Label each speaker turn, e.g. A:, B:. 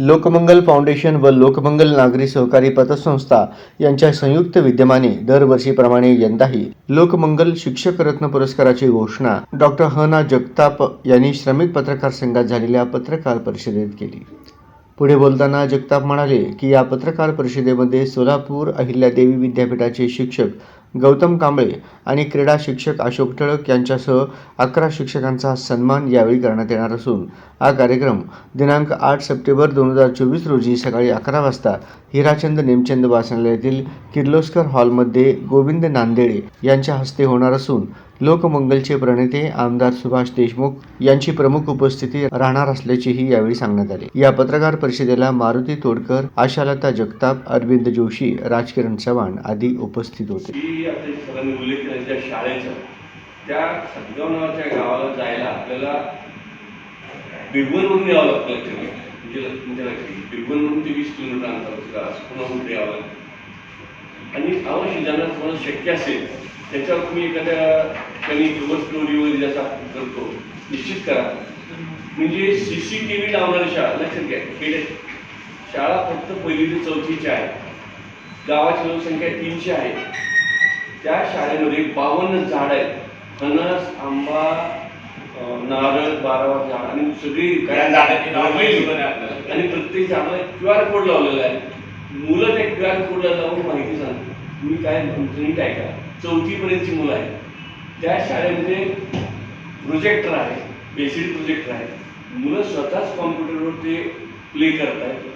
A: Lokmangal foundation व लोकमंगल नागरी सहकारी पतसंस्था यांच्या संयुक्त विद्यमाने दरवर्षीप्रमाणे यंदाही लोकमंगल शिक्षक रत्न पुरस्काराची घोषणा डॉक्टर ह.ना. जगताप यांनी श्रमिक पत्रकार संघात झालेल्या पत्रकार परिषदेत केली. पुढे बोलताना जगताप म्हणाले की या पत्रकार परिषदेमध्ये सोलापूर अहिल्यादेवी विद्यापीठाचे शिक्षक गौतम कांबळे आणि क्रीडा शिक्षक अशोक टिळक यांच्यासह 11 शिक्षकांचा सन्मान यावेळी करण्यात येणार असून हा कार्यक्रम दिनांक 8 सप्टेंबर 2024 रोजी सकाळी 11 वाजता हिराचंद नेमचंद वाचनालयातील किर्लोस्कर हॉलमध्ये गोविंद नांदेडे यांच्या हस्ते होणार असून लोकमंगलचे प्रणेते आमदार सुभाष देशमुख यांची प्रमुख उपस्थिती राहणार असल्याचेही यावेळी सांगण्यात आले. या पत्रकार परिषदेला मारुती तोडकर, आशालता जगताप, अरविंद जोशी, राजकिरण चव्हाण आदी उपस्थित होते.
B: त्या सदगाव नावाच्या गावाला जायला आपल्याला बिरवणवरून यावं लागतं. बिरवणवरून ते 20 किलोमीटर अंतरावर पुन्हा यावं लागतं. आणि अवश्य ज्यांना तुम्हाला शक्य असेल त्याच्यावर तुम्ही एखाद्या काही बस स्टोरी वगैरे ज्याचा करतो निश्चित करा. म्हणजे CCTV लावणारी शाळा लक्षात घ्या. खेड्यात शाळा फक्त 1ली ते 4थीची आहे. गावाची लोकसंख्या 300 आहे. त्या शाळेमध्ये 52 झाड आहेत. फणस, आंबा, नारळ, बारावा झाड आणि सगळी आणि प्रत्येक झाडाला QR कोड लावलेला आहे. मुलं त्या QR कोडला लावून माहिती सांगतात. तुम्ही काय नीट ऐका. 4थी पर्यंतची मुलं आहेत. त्या शाळेमध्ये प्रोजेक्टर आहे, बेसिक प्रोजेक्टर आहे. मुलं स्वतःच कॉम्प्युटरवर ते प्ले करत आहेत.